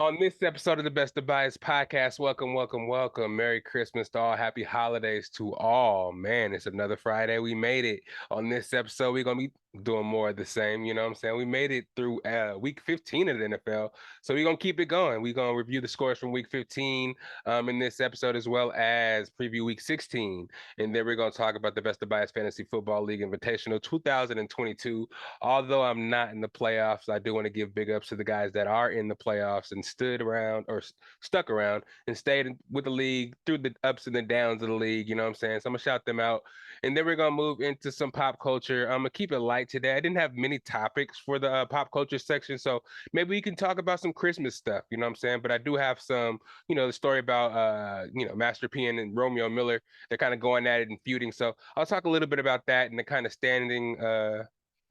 On this episode of the Best of Bias podcast, welcome. Merry Christmas to all. Happy holidays to all. Man, it's another Friday. We made it. On this episode, we're going to be doing more of the same. You know what I'm saying? We made it through week 15 of the NFL. So we're going to keep it going. We're going to review the scores from week 15 in this episode, as well as preview week 16. And then we're going to talk about the Best of Bias Fantasy Football League Invitational 2022. Although I'm not in the playoffs, I do want to give big ups to the guys that are in the playoffs and stood around or stuck around and stayed with the league through the ups and the downs of the league. You know what I'm saying? So I'm gonna shout them out. And then we're gonna move into some pop culture. I'm gonna keep it light today. I didn't have many topics for the pop culture section, so maybe we can talk about some Christmas stuff. You know what I'm saying? But I do have some, the story about Master P and Romeo Miller. They're kind of going at it and feuding. So I'll talk a little bit about that and the kind of standing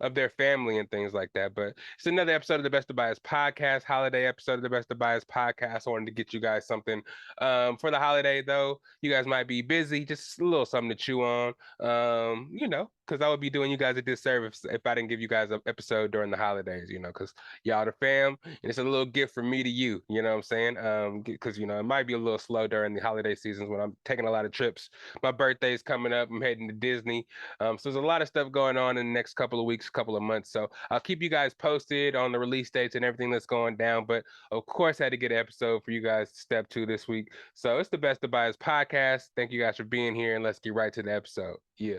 of their family and things like that. But it's another episode of the Best of Bias podcast, holiday episode of the Best of Bias podcast. I wanted to get you guys something for the holiday, though. You guys might be busy, just a little something to chew on, because I would be doing you guys a disservice if I didn't give you guys an episode during the holidays, because y'all the fam, and it's a little gift from me to you, you know what I'm saying? Because, it might be a little slow during the holiday seasons when I'm taking a lot of trips. My birthday's coming up. I'm heading to Disney. So there's a lot of stuff going on in the next couple of weeks, couple of months. So I'll keep you guys posted on the release dates and everything that's going down. But of course, I had to get an episode for you guys to step to this week. So it's the Best of Bias podcast. Thank you guys for being here, and let's get right to the episode. Yeah.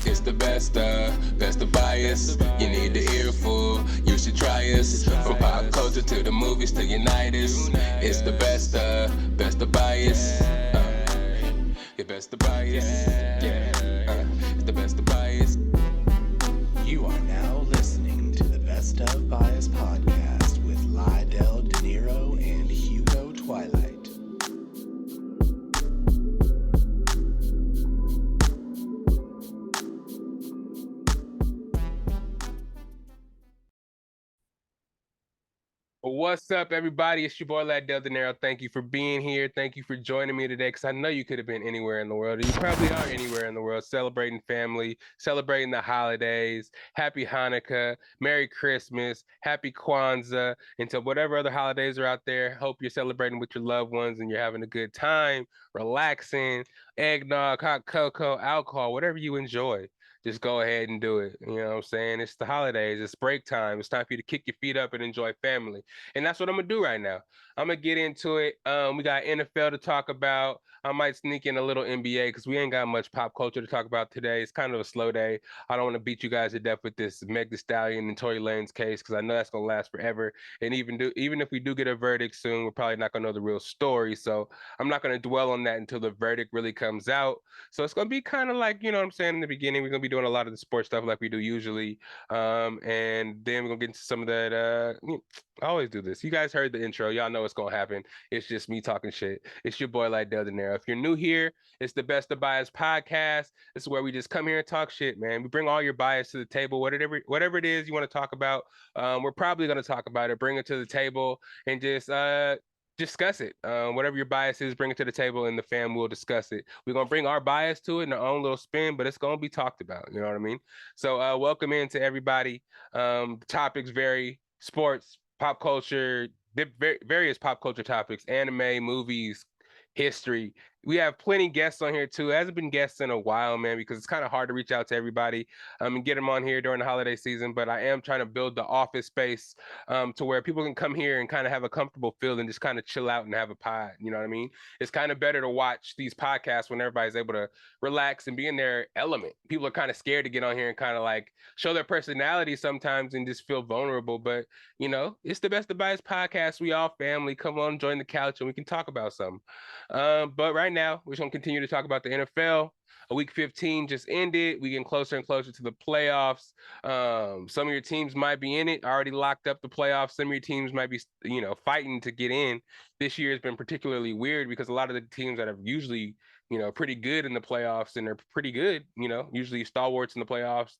It's the best of bias. You need the earful, you should try us. From pop culture to the movies to unite us. It's the best of bias. The best of bias. Yeah, it's the best of bias. You are now listening to the Best of Bias podcast with Lydell Dinero and Hugo Twilight. What's up, everybody? It's your boy Lydell Dinero. Thank you for being here. Thank you for joining me today, because I know you could have been anywhere in the world. You probably are anywhere in the world, celebrating family, celebrating the holidays. Happy Hanukkah, Merry Christmas, Happy Kwanzaa, and to whatever other holidays are out there. Hope you're celebrating with your loved ones and you're having a good time, relaxing, eggnog, hot cocoa, alcohol, whatever you enjoy. Just go ahead and do it. You know what I'm saying? It's the holidays. It's break time. It's time for you to kick your feet up and enjoy family. And that's what I'm gonna do right now. I'm gonna get into it. We got NFL to talk about. I might sneak in a little NBA because we ain't got much pop culture to talk about today. It's kind of a slow day. I don't want to beat you guys to death with this Meg Thee Stallion and Tory Lanez case because I know that's gonna last forever. And even if we do get a verdict soon, we're probably not gonna know the real story. So I'm not gonna dwell on that until the verdict really comes out. So it's gonna be kind of like, you know what I'm saying, in the beginning, we're gonna be doing a lot of the sports stuff like we do usually. And then we're gonna get into some of that. I always do this. You guys heard the intro. Y'all know what's gonna happen. It's just me talking shit. It's your boy Lydell Dinero. If you're new here, it's the Best of Bias podcast. This is where we just come here and talk shit, man. We bring all your bias to the table. Whatever it is you want to talk about, we're probably gonna talk about it. Bring it to the table and just discuss it. Whatever your bias is, bring it to the table, and the fam will discuss it. We're gonna bring our bias to it in our own little spin, but it's gonna be talked about. You know what I mean? So, welcome in to everybody. Topics vary: sports, pop culture, various pop culture topics, anime, movies, history. We have plenty guests on here too. It hasn't been guests in a while, man, because it's kind of hard to reach out to everybody and get them on here during the holiday season. But I am trying to build the office space to where people can come here and kind of have a comfortable feel and just kind of chill out and have a pod. You know what I mean? It's kind of better to watch these podcasts when everybody's able to relax and be in their element. People are kind of scared to get on here and kind of like show their personality sometimes and just feel vulnerable. But it's the Best of Bias podcast. We all family. Come on, join the couch and we can talk about something. But right now, we're just going to continue to talk about the NFL. Week 15 just ended. We getting closer and closer to the playoffs. Some of your teams might be in it, already locked up the playoffs. Some of your teams might be, fighting to get in. This year has been particularly weird because a lot of the teams that are usually, pretty good in the playoffs and they're pretty good, usually stalwarts in the playoffs,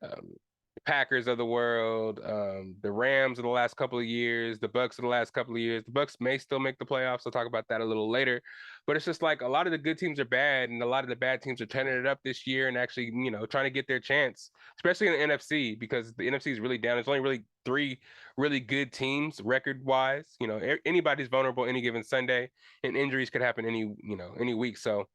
um, Packers of the world, the Rams of the last couple of years, the Bucks of the last couple of years. The Bucks may still make the playoffs. I'll talk about that a little later. But it's just like a lot of the good teams are bad, and a lot of the bad teams are turning it up this year and actually, trying to get their chance, especially in the NFC, because the NFC is really down. There's only really three really good teams record wise. You know, anybody's vulnerable any given Sunday, and injuries could happen any week. So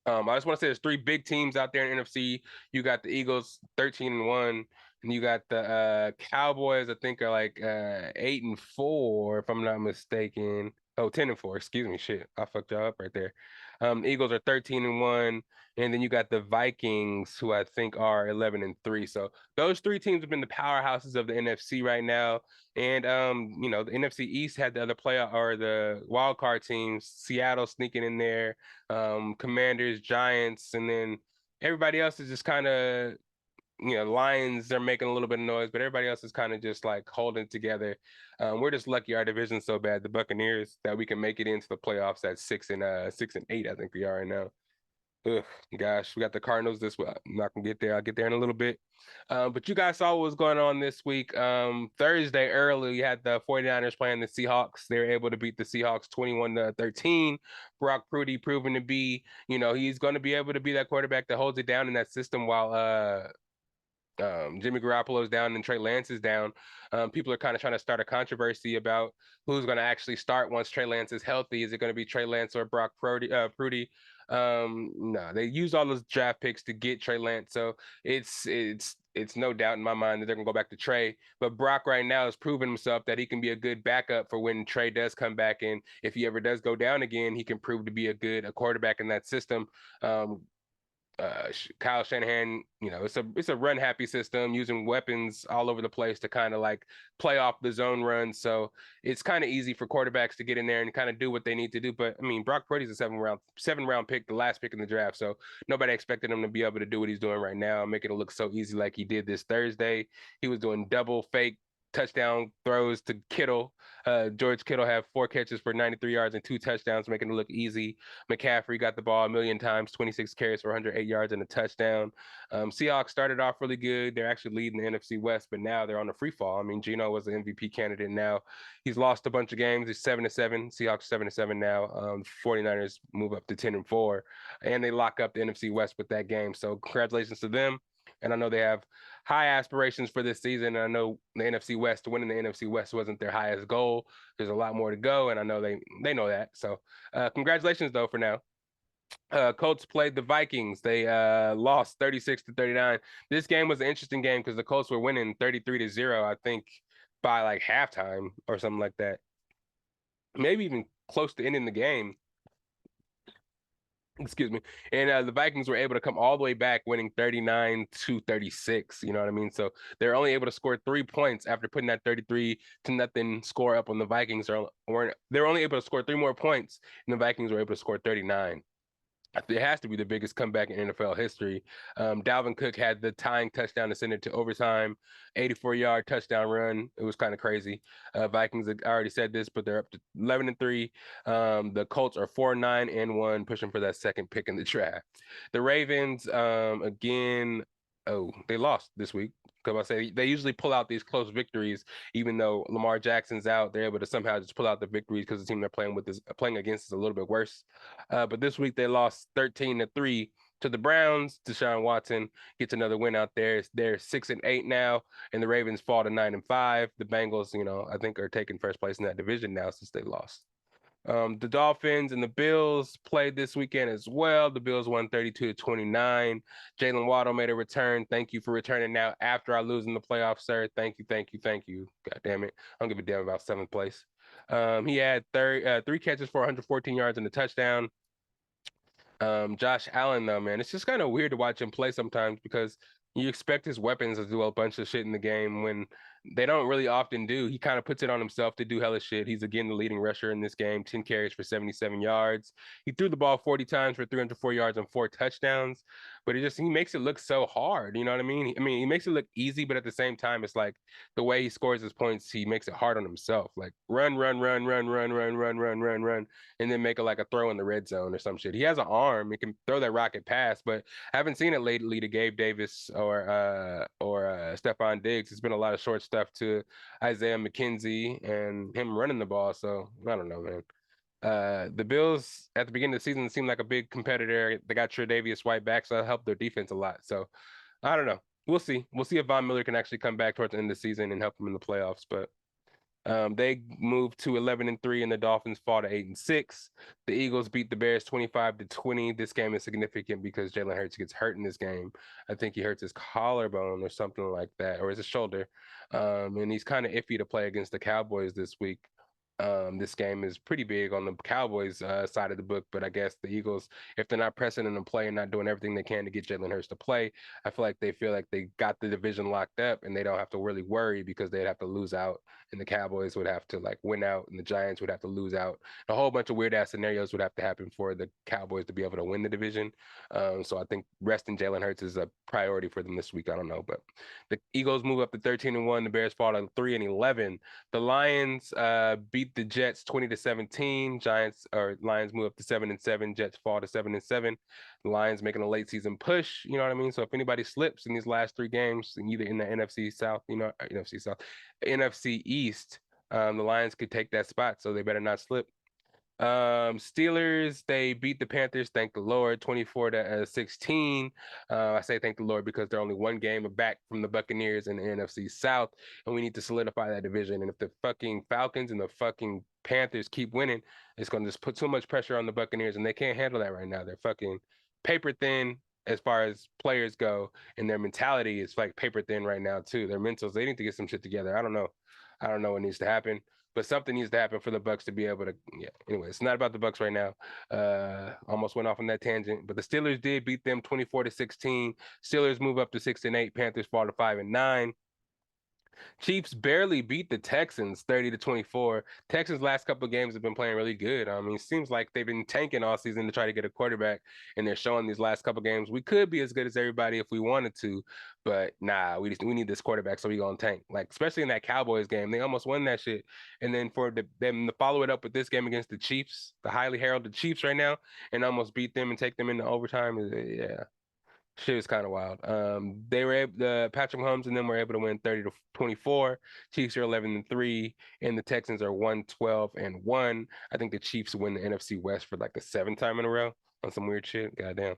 I just want to say there's three big teams out there in NFC. You got the Eagles 13-1, and you got the Cowboys, I think are like 8-4, if I'm not mistaken. Oh, 10-4, excuse me. Shit. I fucked y'all up right there. The Eagles are 13-1, and then you got the Vikings, who I think are 11-3. So those three teams have been the powerhouses of the NFC right now. And the NFC East had the other playoff or the wild card teams, Seattle sneaking in there, Commanders, Giants, and then everybody else is just kind of, Lions, they're making a little bit of noise, but everybody else is kind of just like holding together. We're just lucky our division's so bad, the Buccaneers, that we can make it into the playoffs at 6-8, I think we are right now. Ugh, gosh, we got the Cardinals this week. I'm not gonna get there. I'll get there in a little bit. But you guys saw what was going on this week. Thursday early, you had the 49ers playing the Seahawks. They were able to beat the Seahawks 21-13. Brock Purdy proving to be, he's going to be able to be that quarterback that holds it down in that system while Jimmy Garoppolo is down and Trey Lance is down. People are kind of trying to start a controversy about who's going to actually start once Trey Lance is healthy. Is it going to be Trey Lance or Brock Purdy? No, they used all those draft picks to get Trey Lance, so it's no doubt in my mind that they're gonna go back to Trey. But Brock right now has proven himself that he can be a good backup for when Trey does come back, and if he ever does go down again, he can prove to be a quarterback in that system. Kyle Shanahan, it's a run happy system using weapons all over the place to kind of like play off the zone runs. So it's kind of easy for quarterbacks to get in there and kind of do what they need to do. But I mean, Brock Purdy's a seven round pick, the last pick in the draft. So nobody expected him to be able to do what he's doing right now, making it look so easy like he did this Thursday. He was doing double fake touchdown throws to Kittle. George Kittle had 4 catches for 93 yards and 2 touchdowns, making it look easy. McCaffrey got the ball a million times, 26 carries for 108 yards and a touchdown. Seahawks started off really good. They're actually leading the NFC West, but now they're on a free fall. I mean, Geno was an MVP candidate now. He's lost a bunch of games. He's 7-7. Seahawks 7-7 now. 49ers move up to 10-4, and they lock up the NFC West with that game. So congratulations to them. And I know they have high aspirations for this season. And I know the NFC West, winning the NFC West wasn't their highest goal. There's a lot more to go, and I know they know that. So congratulations, though, for now. Colts played the Vikings. They lost 36-39. This game was an interesting game because the Colts were winning 33-0, I think, by like halftime or something like that. Maybe even close to ending the game. Excuse me. And the Vikings were able to come all the way back, winning 39-36. You know what I mean? So they're only able to score 3 points after putting that 33-0 score up on the Vikings. They're only able to score 3 more points, and the Vikings were able to score 39. It has to be the biggest comeback in NFL history. Dalvin Cook had the tying touchdown to send it to overtime, 84-yard touchdown run. It was kind of crazy. Vikings, I already said this, but they're up to 11-3. The Colts are 4-9-1, pushing for that second pick in the draft. The Ravens, again, they lost this week. Because I say they usually pull out these close victories, even though Lamar Jackson's out, they're able to somehow just pull out the victories because the team they're playing against is a little bit worse. But this week they lost 13-3 to the Browns. Deshaun Watson gets another win out there. They're 6-8 now, and the Ravens fall to 9-5. The Bengals, I think are taking first place in that division now since they lost. The Dolphins and the Bills played this weekend as well. The Bills won 32-29. Jalen Waddle made a return. Thank you for returning now after I lose in the playoffs, sir. Thank you, thank you, thank you. God damn it. I don't give a damn about 7th place. He had 3 catches for 114 yards and a touchdown. Josh Allen, though, man, it's just kind of weird to watch him play sometimes because you expect his weapons to do a bunch of shit in the game when they don't really often do. He kind of puts it on himself to do hella shit. He's again the leading rusher in this game, 10 carries for 77 yards. He threw the ball 40 times for 304 yards and 4 touchdowns, but he makes it look so hard. You know what I mean? He makes it look easy, but at the same time, it's like the way he scores his points, he makes it hard on himself. Like run, and then make it like a throw in the red zone or some shit. He has an arm. He can throw that rocket pass, but I haven't seen it lately to Gabe Davis or Stephon Diggs. It's been a lot of short stuff to Isaiah McKenzie and him running the ball. So I don't know, man. The Bills at the beginning of the season seemed like a big competitor. They got Tre'Davious White back, so that helped their defense a lot. So I don't know. we'll see. We'll see if Von Miller can actually come back towards the end of the season and help him in the playoffs. But they moved to 11-3, and the Dolphins fall to 8-6. The Eagles beat the Bears 25-20. This game is significant because Jalen Hurts gets hurt in this game. I think he hurts his collarbone or something like that, or his shoulder. And he's kind of iffy to play against the Cowboys this week. This game is pretty big on the Cowboys side of the book, but I guess the Eagles, if they're not pressing him to play and not doing everything they can to get Jalen Hurts to play, I feel like they got the division locked up and they don't have to really worry because they'd have to lose out, and the Cowboys would have to like win out, and the Giants would have to lose out. A whole bunch of weird ass scenarios would have to happen for the Cowboys to be able to win the division. So I think resting Jalen Hurts is a priority for them this week. I don't know, but the Eagles move up to 13-1. The Bears fall to 3-11. The Lions beat the Jets 20-17. Lions move up to 7-7. Jets fall to 7-7. The Lions making a late season push. You know what I mean? So if anybody slips in these last three games, either in the NFC South, NFC East, the Lions could take that spot. So they better not slip. Steelers, they beat the Panthers, thank the Lord, 24-16. I say thank the Lord because they're only one game back from the Buccaneers in the NFC South, and we need to solidify that division. And if the fucking Falcons and the fucking Panthers keep winning, it's going to just put too much pressure on the Buccaneers, and they can't handle that right now. They're fucking paper thin as far as players go, and their mentality is like paper thin right now too. Their mentals, they need to get some shit together. I don't know what needs to happen, but something needs to happen for the Bucks to be able to. Yeah. Anyway, it's not about the Bucks right now. Almost went off on that tangent, but the Steelers did beat them 24-16. Steelers move up to 6-8. Panthers fall to 5-9. Chiefs barely beat the Texans 30-24. Texans last couple of games have been playing really good. I mean, it seems like they've been tanking all season to try to get a quarterback, and they're showing these last couple of games we could be as good as everybody if we wanted to, but nah, we need this quarterback, so we gonna tank. Like especially in that Cowboys game, they almost won that shit, and then for them to follow it up with this game against the Chiefs, the highly heralded Chiefs right now, and almost beat them and take them into overtime, yeah. Shit was kind of wild. They were able, the Patrick Mahomes and them were able to win 30-24. Chiefs are 11-3, and the Texans are 1-12-1. I think the Chiefs win the NFC West for like the seventh time in a row on some weird shit. Goddamn.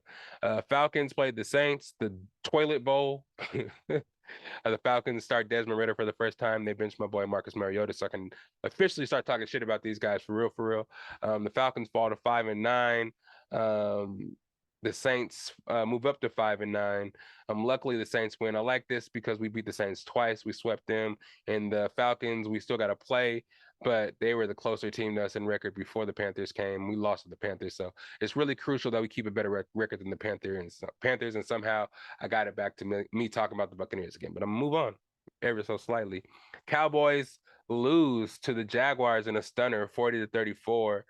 Falcons played the Saints, the Toilet Bowl. The Falcons start Desmond Ridder for the first time. They benched my boy Marcus Mariota, so I can officially start talking shit about these guys for real, for real. The Falcons fall to 5-9. The Saints move up to 5-9. Luckily, the Saints win. I like this because we beat the Saints twice. We swept them. And the Falcons, we still got to play, but they were the closer team to us in record before the Panthers came. We lost to the Panthers. So it's really crucial that we keep a better record than the Panthers. And somehow I got it back to me talking about the Buccaneers again. But I'm going to move on ever so slightly. Cowboys lose to the Jaguars in a stunner, 40-34.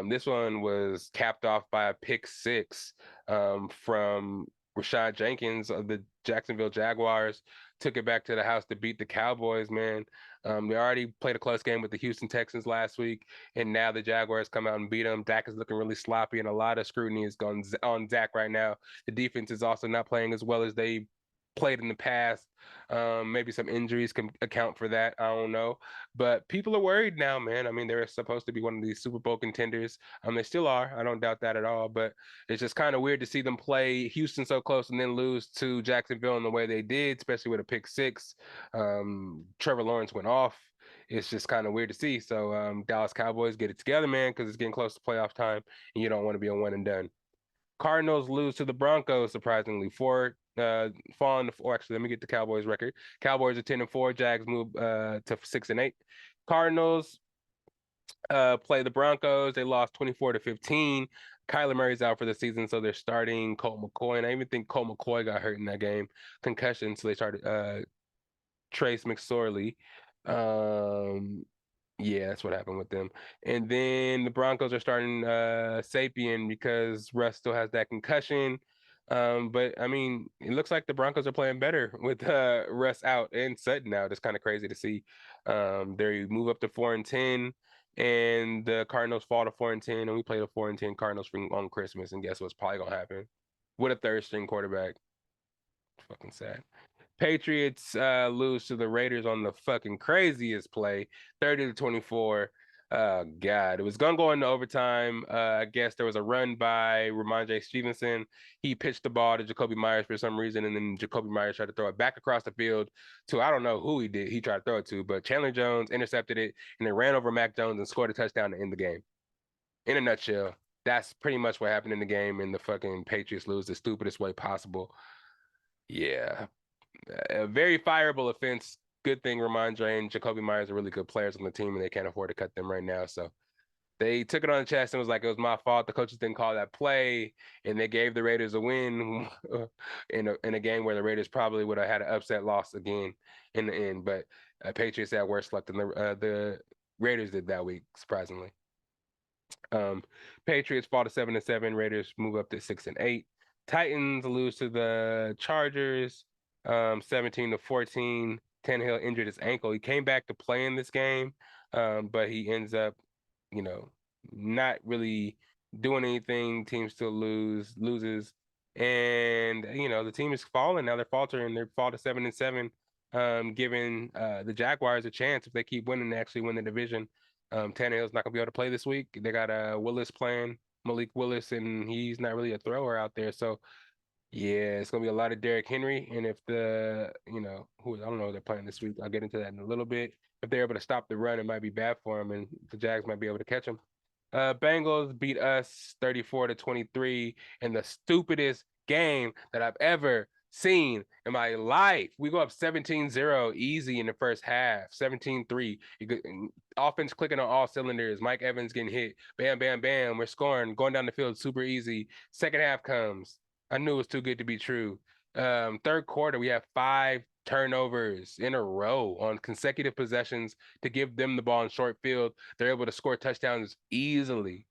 This one was capped off by a pick six from Rashad Jenkins of the Jacksonville Jaguars. Took it back to the house to beat the Cowboys, man. They already played a close game with the Houston Texans last week, and now the Jaguars come out and beat them. Dak is looking really sloppy, and a lot of scrutiny is going on Dak right now. The defense is also not playing as well as they played in the past. Maybe some injuries can account for that. I don't know. But people are worried now, man. I mean, they're supposed to be one of these Super Bowl contenders. They still are. I don't doubt that at all. But it's just kind of weird to see them play Houston so close and then lose to Jacksonville in the way they did, especially with a pick six. Trevor Lawrence went off. It's just kind of weird to see. So Dallas Cowboys, get it together, man, because it's getting close to playoff time, and you don't want to be a one and done. Cardinals lose to the Broncos, surprisingly. Actually, let me get the Cowboys record. Cowboys are 10-4. Jags move to 6-8. Cardinals play the Broncos. They lost 24-15. Kyler Murray's out for the season, so they're starting Colt McCoy. And I even think Colt McCoy got hurt in that game. Concussion, so they started Trace McSorley. Yeah, that's what happened with them. And then the Broncos are starting Sapien because Russ still has that concussion. But I mean, it looks like the Broncos are playing better with Russ out and Sutton out. It's kind of crazy to see. They move up to 4-10, and the Cardinals fall to 4-10, and we play the 4-10 Cardinals on Christmas. And guess what's probably gonna happen? With a third string quarterback. Fucking sad. Patriots lose to the Raiders on the fucking craziest play, 30-24. Oh God, it was gonna go into overtime. I guess there was a run by Ramondre Stevenson. He pitched the ball to Jacoby Myers for some reason, and then Jacoby Myers tried to throw it back across the field to I don't know who he did. He tried to throw it to, but Chandler Jones intercepted it and then ran over Mac Jones and scored a touchdown to end the game. In a nutshell, that's pretty much what happened in the game, and the fucking Patriots lose the stupidest way possible. Yeah, a very fireable offense. Good thing Ramondre and Jacoby Myers are really good players on the team, and they can't afford to cut them right now. So they took it on the chest and was like, it was my fault. The coaches didn't call that play, and they gave the Raiders a win in a game where the Raiders probably would have had an upset loss again in the end. But Patriots had worse luck than the Raiders did that week, surprisingly. Um, Patriots fall to 7-7. Raiders move up to 6-8. Titans lose to the Chargers, 17-14. Tannehill injured his ankle. He came back to play in this game, but he ends up, you know, not really doing anything. Team still loses, and the team is falling now. They're faltering. They fall to 7-7, giving the Jaguars a chance if they keep winning to actually win the division. Tannehill's not gonna be able to play this week. They got Willis playing, Malik Willis, and he's not really a thrower out there. So yeah, it's gonna be a lot of Derrick Henry. And if who I don't know who they're playing this week. I'll get into that in a little bit. If they're able to stop the run, it might be bad for them, and the Jags might be able to catch them. Bengals beat us 34-23 in the stupidest game that I've ever seen in my life. We go up 17-0 easy in the first half, 17-3. Offense clicking on all cylinders. Mike Evans getting hit. Bam, bam, bam. We're scoring, going down the field super easy. Second half comes. I knew it was too good to be true. Third quarter, we have 5 turnovers in a row on consecutive possessions to give them the ball in short field. They're able to score touchdowns easily.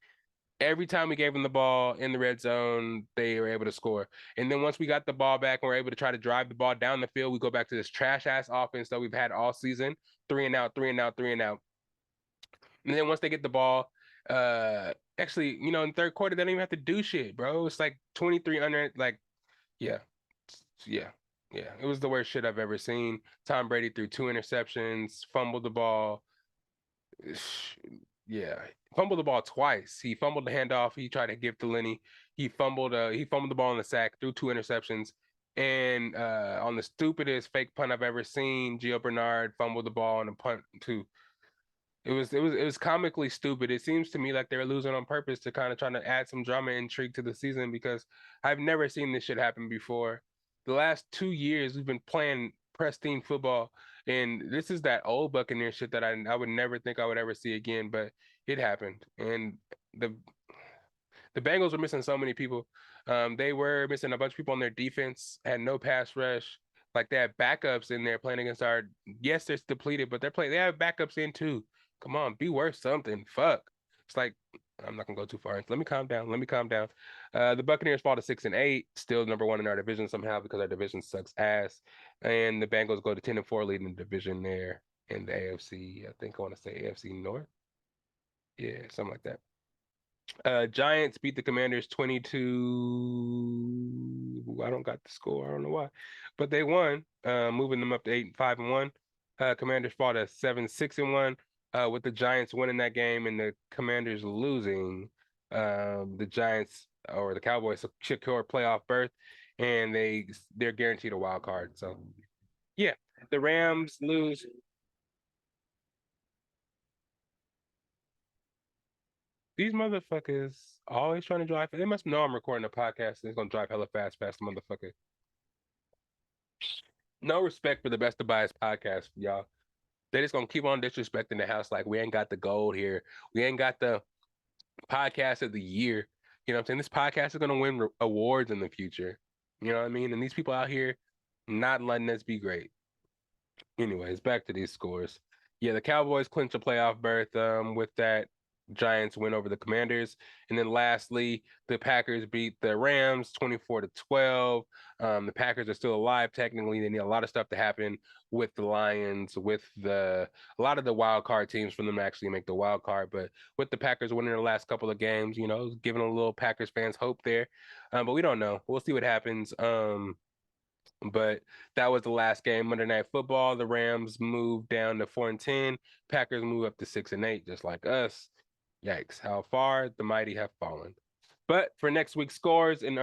Every time we gave them the ball in the red zone, they were able to score. And then once we got the ball back and we're able to try to drive the ball down the field, we go back to this trash ass offense that we've had all season. 3-and-out, 3-and-out, 3-and-out. And then once they get the ball, actually, in third quarter, they don't even have to do shit, bro. It's like 23 under, like, yeah, yeah, yeah. It was the worst shit I've ever seen. Tom Brady threw 2 interceptions, fumbled the ball. Yeah, fumbled the ball twice. He fumbled the handoff. He tried to give to Lenny. He fumbled the ball in the sack, threw 2 interceptions. And on the stupidest fake punt I've ever seen, Gio Bernard fumbled the ball on a punt too. It was comically stupid. It seems to me like they were losing on purpose to kind of trying to add some drama and intrigue to the season because I've never seen this shit happen before. The last 2 years we've been playing pristine football, and this is that old Buccaneer shit that I would never think I would ever see again, but it happened. And the the Bengals were missing so many people. They were missing a bunch of people on their defense, had no pass rush. Like they had backups in there playing against our. Yes, they're depleted, but they have backups in too. Come on, be worth something. Fuck. It's like I'm not gonna go too far. Let me calm down. Let me calm down. The Buccaneers fall to 6-8, still number one in our division somehow because our division sucks ass. And the Bengals go to 10-4, leading the division there in the AFC. I think I want to say AFC North. Yeah, something like that. Giants beat the Commanders 22. I don't got the score. I don't know why, but they won, moving them up to 8-5-1. Commanders fought at 7-6-1, with the Giants winning that game and the Commanders losing. The Giants or the Cowboys secure playoff berth, and they're guaranteed a wild card. So yeah, the Rams lose. These motherfuckers always trying to drive. They must know I'm recording a podcast and it's gonna drive hella fast past the motherfucker. No respect for the Best of Bias podcast, y'all. They just gonna keep on disrespecting the house like we ain't got the gold here. We ain't got the podcast of the year. You know what I'm saying? This podcast is gonna win awards in the future. You know what I mean? And these people out here not letting us be great. Anyways, back to these scores. Yeah, the Cowboys clinch a playoff berth with that Giants win over the Commanders. And then lastly, the Packers beat the Rams 24-12. The Packers are still alive technically. They need a lot of stuff to happen with the Lions, with a lot of the wild card teams for them to actually make the wild card. But with the Packers winning the last couple of games, giving a little Packers fans hope there. But we don't know. We'll see what happens. But that was the last game. Monday Night Football. The Rams moved down to 4-10. Packers move up to 6-8, just like us. Yikes! How far the mighty have fallen. But for next week's scores and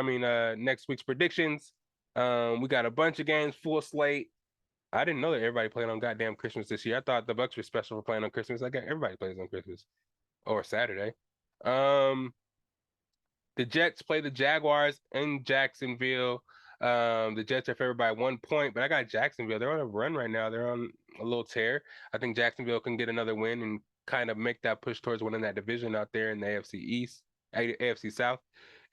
next week's predictions, we got a bunch of games, full slate. I didn't know that everybody played on goddamn Christmas this year. I thought the Bucks were special for playing on Christmas. I got everybody plays on Christmas or Saturday. Um, the Jets play the Jaguars in Jacksonville. The Jets are favored by 1 point, but I got Jacksonville. They're on a run right now. They're on a little tear. I think Jacksonville can get another win and kind of make that push towards winning that division out there in the AFC East, AFC South.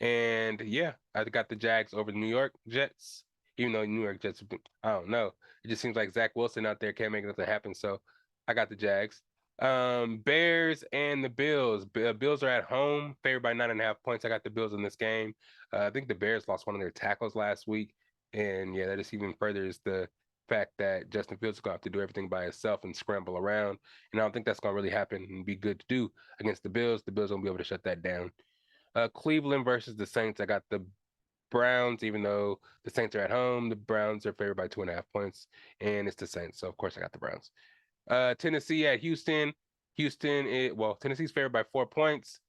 And yeah, I got the Jags over the New York Jets, even though New York Jets, I don't know. It just seems like Zach Wilson out there can't make nothing happen. So I got the Jags. Bears and the Bills. Bills are at home, favored by 9.5 points. I got the Bills in this game. I think the Bears lost one of their tackles last week, and yeah, that just even furthers the fact that Justin Fields is going to have to do everything by himself and scramble around. And I don't think that's going to really happen and be good to do against the Bills. The Bills won't be able to shut that down. Cleveland versus the Saints. I got the Browns, even though the Saints are at home. The Browns are favored by 2.5 points, and it's the Saints. So of course I got the Browns. Tennessee at Houston. Tennessee's favored by 4 points.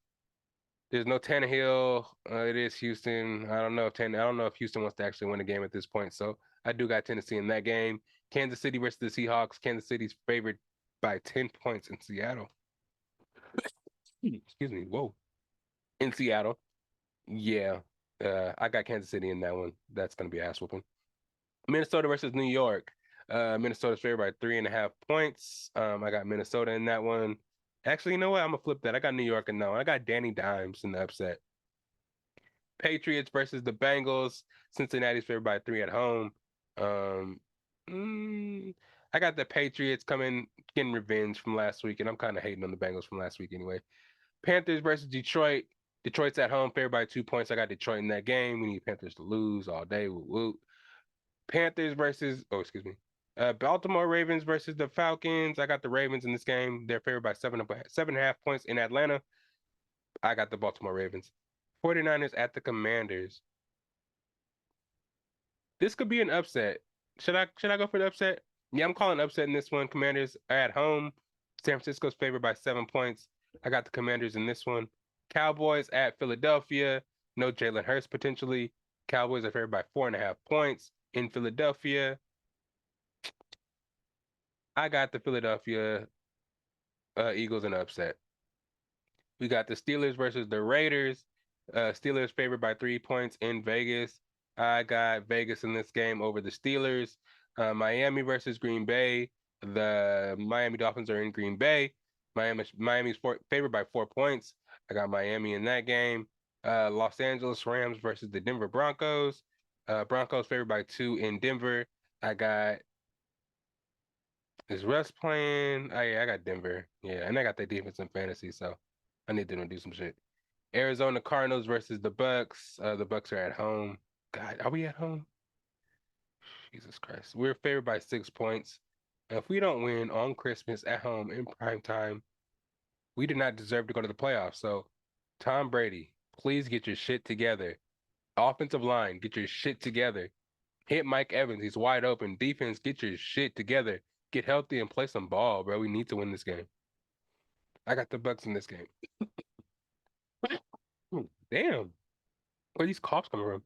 There's no Tannehill. It is Houston. I don't know if Houston wants to actually win a game at this point. So I do got Tennessee in that game. Kansas City versus the Seahawks. Kansas City's favored by 10 points in Seattle. Excuse me. Whoa. In Seattle. Yeah. I got Kansas City in that one. That's gonna be ass whooping. Minnesota versus New York. Minnesota's favored by 3.5 points. I got Minnesota in that one. Actually, you know what? I'm gonna flip that. I got New York in that one. I got Danny Dimes in the upset. Patriots versus the Bengals. Cincinnati's favored by 3 at home. Um, I got the Patriots coming, getting revenge from last week, and I'm kind of hating on the Bengals from last week anyway. Panthers versus Detroit. Detroit's at home, favored by 2 points. I got Detroit in that game. We need Panthers to lose all day. Woo woo. Baltimore Ravens versus the Falcons. I got the Ravens in this game. They're favored by 7.5 points in Atlanta. I got the Baltimore Ravens. 49ers at the Commanders. This could be an upset. Should I go for the upset? Yeah, I'm calling upset in this one. Commanders are at home. San Francisco's favored by 7 points. I got the Commanders in this one. Cowboys at Philadelphia. No Jalen Hurts potentially. Cowboys are favored by 4.5 points in Philadelphia. I got the Philadelphia Eagles in an upset. We got the Steelers versus the Raiders. Steelers favored by 3 points in Vegas. I got Vegas in this game over the Steelers. Miami versus Green Bay. The Miami Dolphins are in Green Bay. Miami's favored by 4 points. I got Miami in that game. Los Angeles Rams versus the Denver Broncos. Broncos favored by 2 in Denver. I got Is Russ playing? Oh yeah, I got Denver. Yeah, and I got the defense in fantasy, so I need them to do some shit. Arizona Cardinals versus the Bucks. The Bucks are at home. God, are we at home? Jesus Christ. We're favored by 6 points. If we don't win on Christmas at home in prime time, we do not deserve to go to the playoffs. So, Tom Brady, please get your shit together. Offensive line, get your shit together. Hit Mike Evans. He's wide open. Defense, get your shit together. Get healthy and play some ball, bro. We need to win this game. I got the Bucks in this game. Damn. Where these coughs coming from?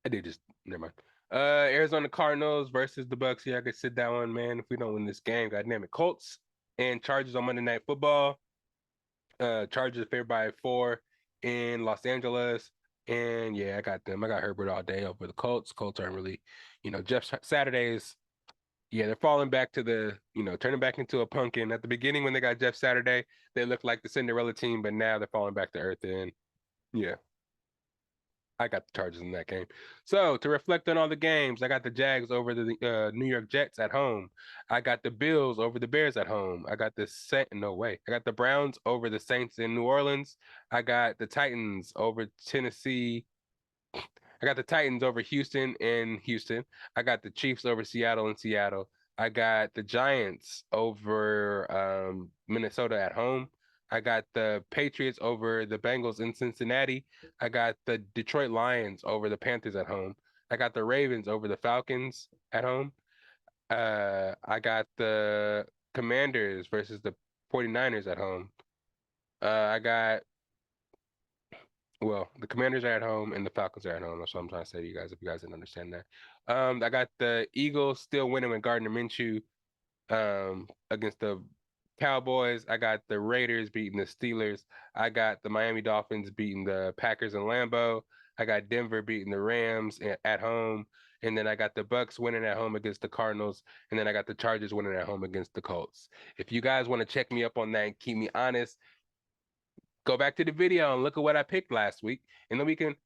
I did just never mind. Arizona Cardinals versus the Bucks. Yeah, I could sit that one, man. If we don't win this game, goddamn it. Colts and Chargers on Monday Night Football. Chargers favored by 4 in Los Angeles. And yeah, I got them. I got Herbert all day over the Colts. Colts aren't really, Jeff Saturdays. Yeah, they're falling back to turning back into a pumpkin. At the beginning, when they got Jeff Saturday, they looked like the Cinderella team, but now they're falling back to earth. And yeah, I got the Chargers in that game. So to reflect on all the games, I got the Jags over the New York Jets at home. I got the Bills over the Bears at home. I got I got the Browns over the Saints in New Orleans. I got the Titans over Tennessee. I got the Titans over Houston in Houston. I got the Chiefs over Seattle in Seattle. I got the Giants over Minnesota at home. I got the Patriots over the Bengals in Cincinnati. I got the Detroit Lions over the Panthers at home. I got the Ravens over the Falcons at home. I got the Commanders versus the 49ers at home. I got the Commanders are at home and the Falcons are at home. That's what I'm trying to say to you guys if you guys didn't understand that. I got the Eagles still winning with Gardner Minshew against the Cowboys. I got the Raiders beating the Steelers. I got the Miami Dolphins beating the Packers in Lambeau. I got Denver beating the Rams at home. And then I got the Bucks winning at home against the Cardinals. And then I got the Chargers winning at home against the Colts. If you guys want to check me up on that and keep me honest, go back to the video and look at what I picked last week. And then we can,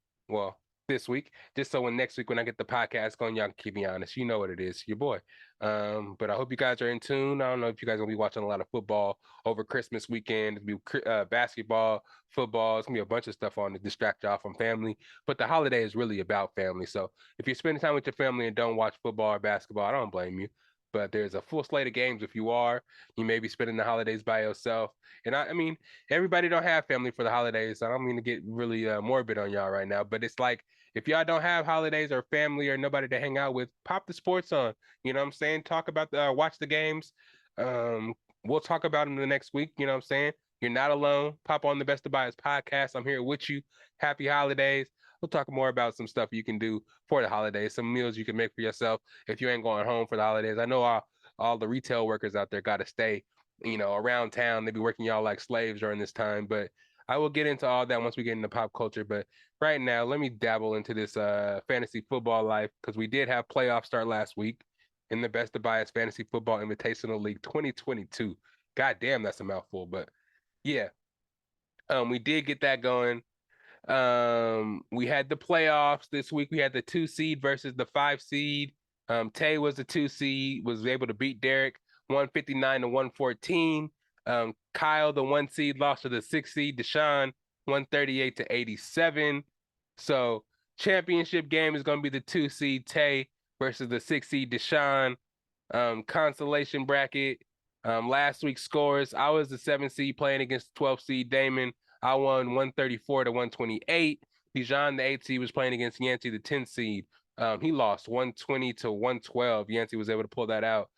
this week, just so when next week when I get the podcast going, y'all can keep me honest. You know what it is, your boy. But I hope you guys are in tune. I don't know if you guys are gonna be watching a lot of football over Christmas weekend. It'll be basketball, football. It's gonna be a bunch of stuff on to distract y'all from family. But the holiday is really about family. So if you're spending time with your family and don't watch football or basketball, I don't blame you. But there's a full slate of games if you are. You may be spending the holidays by yourself. And I mean, everybody don't have family for the holidays. I don't mean to get really morbid on y'all right now, but it's like if y'all don't have holidays or family or nobody to hang out with, pop the sports on. You know what I'm saying? Talk about watch the games. Um, we'll talk about them the next week. You know what I'm saying? You're not alone. Pop on the Best of Bias podcast. I'm here with you. Happy holidays. We'll talk more about some stuff you can do for the holidays, some meals you can make for yourself if you ain't going home for the holidays. I know all the retail workers out there got to stay, around town. They be working y'all like slaves during this time. But I will get into all that once we get into pop culture. But right now, let me dabble into this fantasy football life because we did have playoffs start last week in the Best of Bias Fantasy Football Invitational League 2022. God damn, that's a mouthful. But yeah, we did get that going. We had the playoffs this week. We had the 2 seed versus the 5 seed. Tay was the 2 seed, was able to beat Derek 159 to 114. Kyle, the 1 seed, lost to the 6 seed, Deshaun 138 to 87. So championship game is going to be the 2 seed Tay versus the 6 seed Deshaun. Consolation bracket. Last week's scores. I was the 7 seed playing against the 12 seed Damon. I won 134 to 128. Dijon, the 8 seed, was playing against Yancey, the 10 seed. He lost 120 to 112. Yancey was able to pull that out.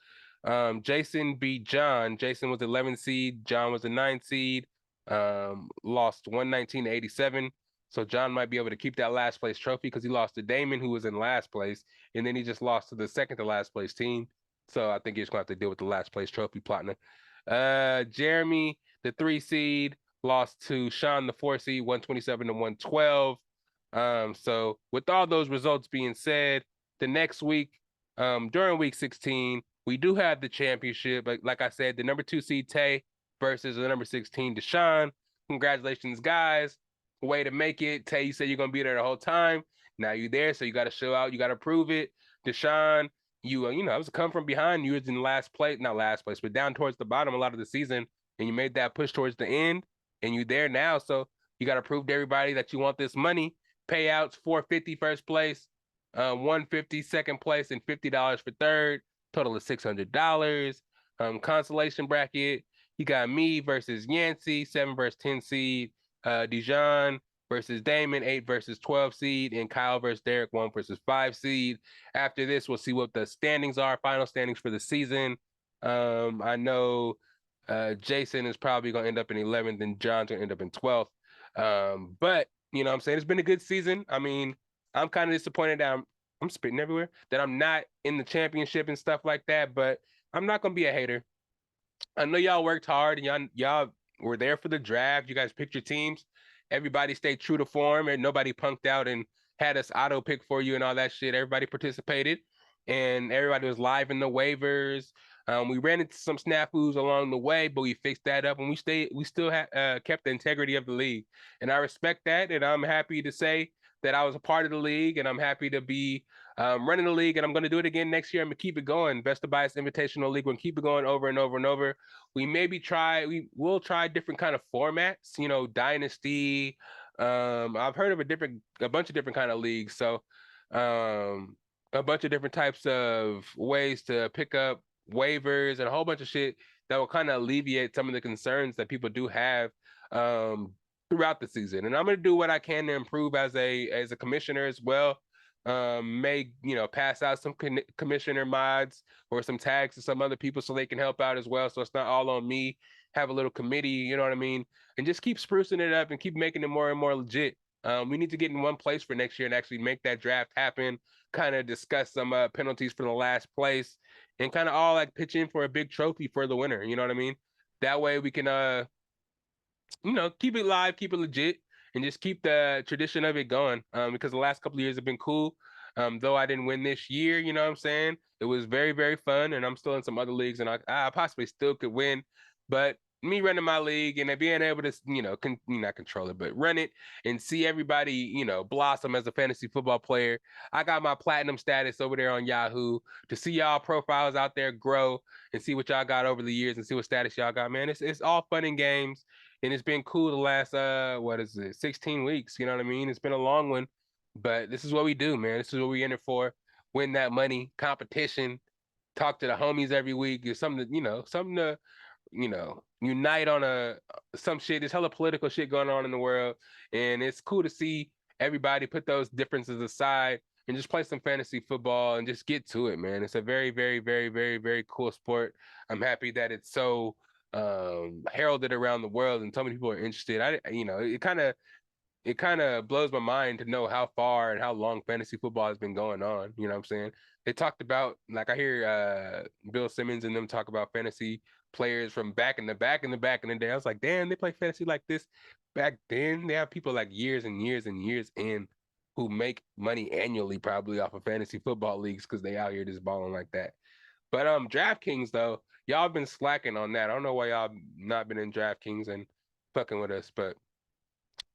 Jason beat John. Jason was the 11 seed. John was the 9 seed. Lost 119 to 87. So John might be able to keep that last place trophy because he lost to Damon, who was in last place, and then he just lost to the second to last place team. So I think he's gonna have to deal with the last place trophy partner. Jeremy, the 3 seed, lost to Sean, the 4 seed, 127 to 112. So with all those results being said, the next week, during week 16, we do have the championship. Like I said, the number 2 seed Tay versus the number 16 Deshaun. Congratulations, guys. Way to make it. Tay, you said you're gonna be there the whole time. Now you're there, so you got to show out. You got to prove it. Deshaun, it was a come from behind. You was in last place, not last place, but down towards the bottom a lot of the season, and you made that push towards the end, and you there now. So you got to prove to everybody that you want this money. Payouts: $450 first place, $150 second place, and $50 for third. Total of $600. Consolation bracket. You got me versus Yancey, 7 versus 10 seed. Dijon versus Damon, 8 versus 12 seed, and Kyle versus Derek, 1 versus 5 seed. After this, we'll see what the standings are, final standings for the season. I know Jason is probably going to end up in 11th, and John's going to end up in 12th. But, you know what I'm saying? It's been a good season. I mean, I'm kind of disappointed that I'm spitting everywhere, that I'm not in the championship and stuff like that, but I'm not going to be a hater. I know y'all worked hard and y'all were there for the draft. You guys picked your teams. Everybody stayed true to form and nobody punked out and had us auto pick for you and all that shit. Everybody participated and everybody was live in the waivers. We ran into some snafus along the way, but we fixed that up and we still kept the integrity of the league. And I respect that. And I'm happy to say that I was a part of the league and I'm happy to be running the league, and I'm going to do it again next year. I'm going to keep it going. Best of Bias Invitational League. We're going to keep it going over and over and over. We'll try different kind of formats, Dynasty. I've heard of a bunch of different kind of leagues. So a bunch of different types of ways to pick up waivers and a whole bunch of shit that will kind of alleviate some of the concerns that people do have throughout the season. And I'm going to do what I can to improve as a commissioner as well. May pass out some commissioner mods or some tags to some other people so they can help out as well. So it's not all on me. Have a little committee, you know what I mean, and just keep sprucing it up and keep making it more and more legit. We need to get in one place for next year and actually make that draft happen. Kind of discuss some penalties for the last place, and kind of all like pitch in for a big trophy for the winner. You know what I mean? That way we can keep it live, keep it legit, and just keep the tradition of it going. Because the last couple of years have been cool. Though I didn't win this year, you know what I'm saying? It was very, very fun, and I'm still in some other leagues, and I possibly still could win. But me running my league and being able to, not control it, but run it and see everybody, blossom as a fantasy football player. I got my platinum status over there on Yahoo to see y'all profiles out there grow and see what y'all got over the years and see what status y'all got, man. It's all fun and games. And it's been cool the last 16 weeks, you know what I mean? It's been a long one, but this is what we do, man. This is what we in it for. Win that money, competition, talk to the homies every week. It's something to, unite on some shit. There's hella political shit going on in the world, and it's cool to see everybody put those differences aside and just play some fantasy football and just get to it, man. It's a very, very, very, very, very cool sport. I'm happy that it's so heralded around the world and so many people are interested. It kind of blows my mind to know how far and how long fantasy football has been going on. You know what I'm saying? They talked about, like, I hear Bill Simmons and them talk about fantasy players from back in the day. I was like, damn, they play fantasy like this back then. They have people like years and years and years in who make money annually probably off of fantasy football leagues because they out here just balling like that. But DraftKings though, y'all been slacking on that. I don't know why y'all not been in DraftKings and fucking with us, but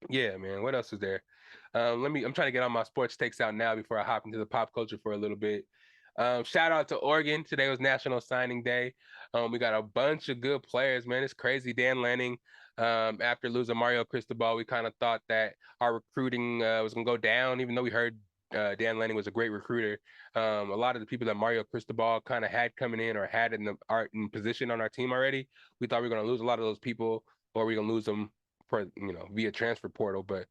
yeah, man. What else is there? I'm trying to get all my sports takes out now before I hop into the pop culture for a little bit. Shout out to Oregon. Today was National Signing Day. We got a bunch of good players, man. It's crazy. Dan Lanning, after losing Mario Cristobal, we kind of thought that our recruiting was gonna go down, even though we heard Dan Lanning was a great recruiter. A lot of the people that Mario Cristobal kind of had coming in or had in position on our team already, we thought we were gonna lose a lot of those people, or we are gonna lose them for via transfer portal. But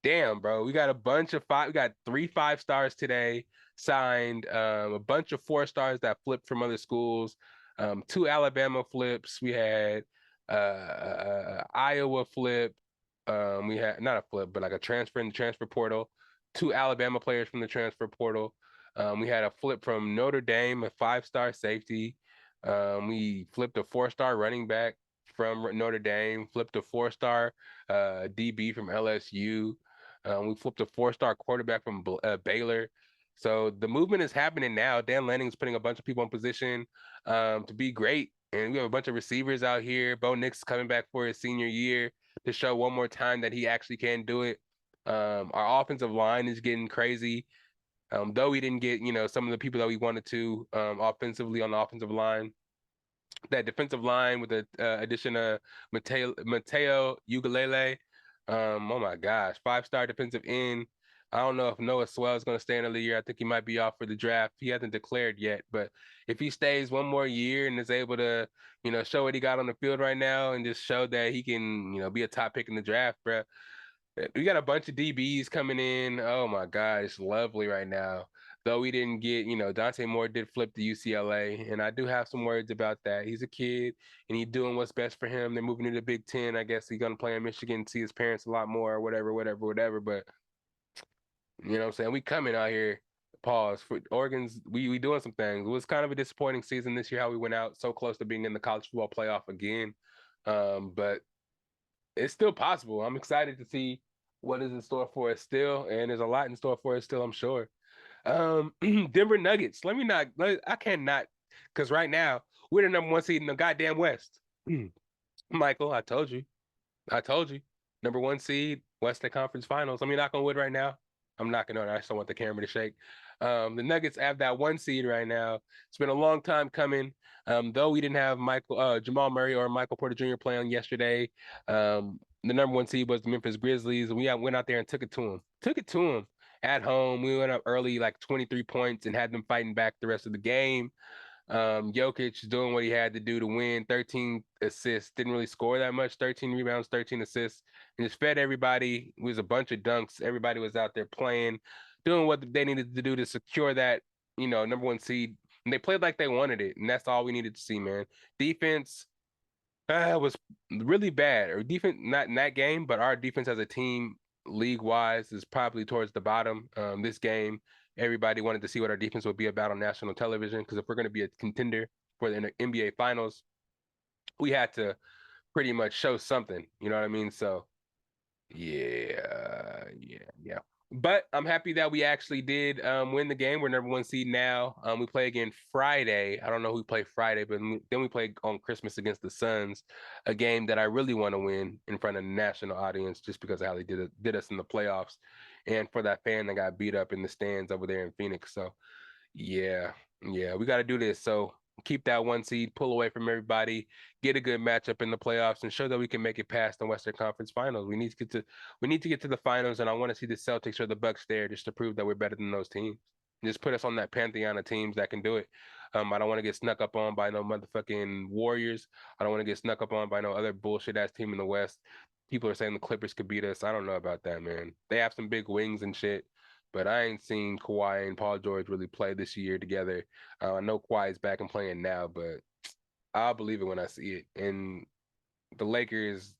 damn, bro, we got we got 3 5 stars today signed, a bunch of 4 stars that flipped from other schools, 2 Alabama flips. We had Iowa flip. We had not a flip, but like a transfer in the transfer portal. 2 Alabama players from the transfer portal. We had a flip from Notre Dame, a 5-star safety. We flipped a 4-star running back from Notre Dame, flipped a 4-star DB from LSU. We flipped a 4-star quarterback from Baylor. So the movement is happening now. Dan Lanning's putting a bunch of people in position to be great. And we have a bunch of receivers out here. Bo Nix coming back for his senior year to show one more time that he actually can do it. Our offensive line is getting crazy. Though we didn't get, some of the people that we wanted to offensively on the offensive line. That defensive line with the addition of Mateo Ugalele. Oh my gosh, 5-star defensive end. I don't know if Noah Swell is going to stay another year. I think he might be off for the draft. He hasn't declared yet, but if he stays one more year and is able to, show what he got on the field right now and just show that he can, be a top pick in the draft, bro. We got a bunch of DBs coming in. Oh my God, it's lovely right now. Though we didn't get, Dante Moore did flip to UCLA, and I do have some words about that. He's a kid, and he's doing what's best for him. They're moving to the Big Ten. I guess he's gonna play in Michigan, see his parents a lot more, or whatever, whatever, whatever. But you know what I'm saying? We coming out here. Pause for Oregon's. We doing some things. It was kind of a disappointing season this year how we went out so close to being in the college football playoff again. But it's still possible. I'm excited to see what is in store for us still, and there's a lot in store for us still, I'm sure. Denver Nuggets. I cannot, because right now we're the number 1 seed in the goddamn West. Michael, I told you. Number 1 seed, Western Conference Finals. Let me knock on wood right now. I'm knocking on it. I just don't want the camera to shake. The Nuggets have that 1 seed right now. It's been a long time coming. Though we didn't have Jamal Murray or Michael Porter Jr. playing yesterday, the number 1 seed was the Memphis Grizzlies, and we went out there and took it to them at home. We went up early, like 23 points, and had them fighting back the rest of the game. Jokic doing what he had to do to win. 13 assists, didn't really score that much. 13 rebounds, 13 assists, and just fed everybody. It was a bunch of dunks. Everybody was out there playing. doing what they needed to do to secure that, number one seed. And they played like they wanted it, and that's all we needed to see, man. Defense was really bad, or defense not in that game, but our defense as a team, league wise, is probably towards the bottom. This game, everybody wanted to see what our defense would be about on national television, because if we're going to be a contender for the NBA Finals, we had to pretty much show something. You know what I mean? So yeah. But I'm happy that we actually did win the game. We're number one seed now. We play again Friday. I don't know who we play Friday, but then we play on Christmas against the Suns, a game that I really want to win in front of the national audience, just because of how they did us in the playoffs, and for that fan that got beat up in the stands over there in Phoenix. So yeah, we got to do this. So keep that one seed, pull away from everybody, get a good matchup in the playoffs, and show that we can make it past the Western Conference Finals. We need to get to the finals, and I want to see the Celtics or the Bucks there just to prove that we're better than those teams. Just put us on that pantheon of teams that can do it. I don't want to get snuck up on by no motherfucking Warriors. I don't want to get snuck up on by no other bullshit ass team in the West. People are saying the Clippers could beat us. I don't know about that, man. They have some big wings and shit, but I ain't seen Kawhi and Paul George really play this year together. I know Kawhi is back and playing now, but I'll believe it when I see it. And the Lakers,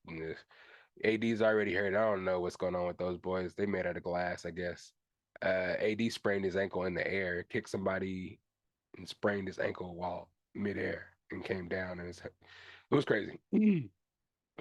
AD's already hurt. I don't know what's going on with those boys. They made out of glass, I guess. AD sprained his ankle in the air, kicked somebody, and sprained his ankle while midair and came down, and it was crazy.